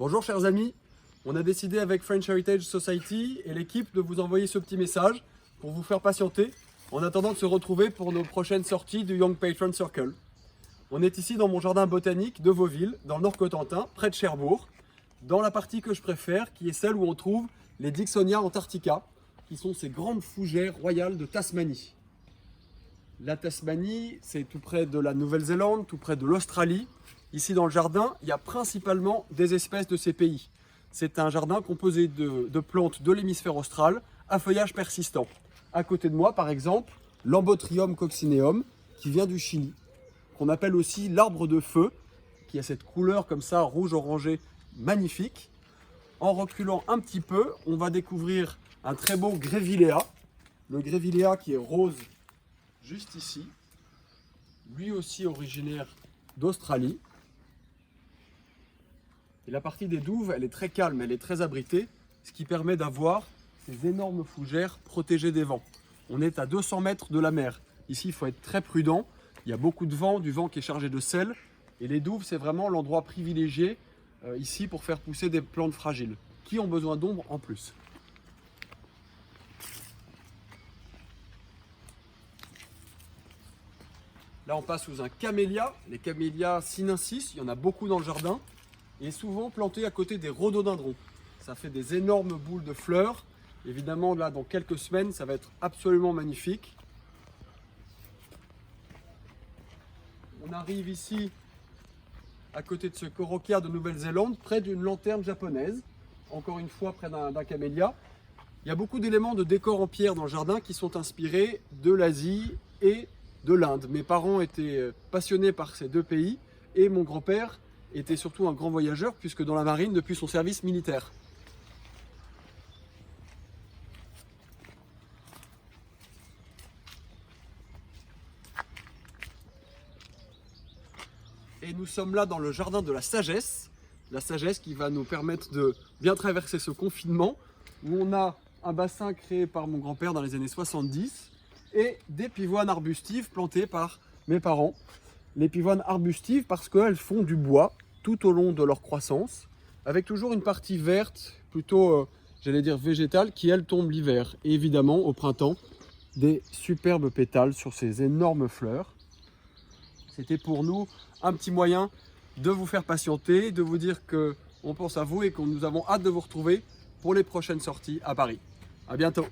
Bonjour chers amis, on a décidé avec French Heritage Society et l'équipe de vous envoyer ce petit message pour vous faire patienter en attendant de se retrouver pour nos prochaines sorties du Young Patron Circle. On est ici dans mon jardin botanique de Vauville, dans le Nord-Cotentin, près de Cherbourg, dans la partie que je préfère, qui est celle où on trouve les Dicksonia antarctica, qui sont ces grandes fougères royales de Tasmanie. La Tasmanie, c'est tout près de la Nouvelle-Zélande, tout près de l'Australie. Ici dans le jardin, il y a principalement des espèces de ces pays. C'est un jardin composé de plantes de l'hémisphère austral à feuillage persistant. À côté de moi, par exemple, l'Ambotrium coccineum, qui vient du Chili, qu'on appelle aussi l'arbre de feu, qui a cette couleur comme ça, rouge-orangé, magnifique. En reculant un petit peu, on va découvrir un très beau Grevillea. Le Grevillea qui est rose juste ici, lui aussi originaire d'Australie. Et la partie des douves, elle est très calme, elle est très abritée, ce qui permet d'avoir ces énormes fougères protégées des vents. On est à 200 mètres de la mer. Ici, il faut être très prudent. Il y a beaucoup de vent, du vent qui est chargé de sel. Et les douves, c'est vraiment l'endroit privilégié ici pour faire pousser des plantes fragiles, qui ont besoin d'ombre en plus. Là, on passe sous un camélia, les camélias sinensis, il y en a beaucoup dans le jardin, et souvent plantés à côté des rhododendrons. Ça fait des énormes boules de fleurs. Évidemment, là, dans quelques semaines, ça va être absolument magnifique. On arrive ici, à côté de ce corokia de Nouvelle-Zélande, près d'une lanterne japonaise, encore une fois près d'un camélia. Il y a beaucoup d'éléments de décor en pierre dans le jardin qui sont inspirés de l'Asie et de l'Inde. Mes parents étaient passionnés par ces deux pays et mon grand-père était surtout un grand voyageur puisque dans la marine depuis son service militaire. Et nous sommes là dans le jardin de la sagesse qui va nous permettre de bien traverser ce confinement où on a un bassin créé par mon grand-père dans les années 70 et des pivoines arbustives plantées par mes parents. Les pivoines arbustives parce qu'elles font du bois tout au long de leur croissance, avec toujours une partie verte, plutôt, j'allais dire végétale, qui elle tombe l'hiver. Et évidemment, au printemps, des superbes pétales sur ces énormes fleurs. C'était pour nous un petit moyen de vous faire patienter, de vous dire qu'on pense à vous et que nous avons hâte de vous retrouver pour les prochaines sorties à Paris. À bientôt!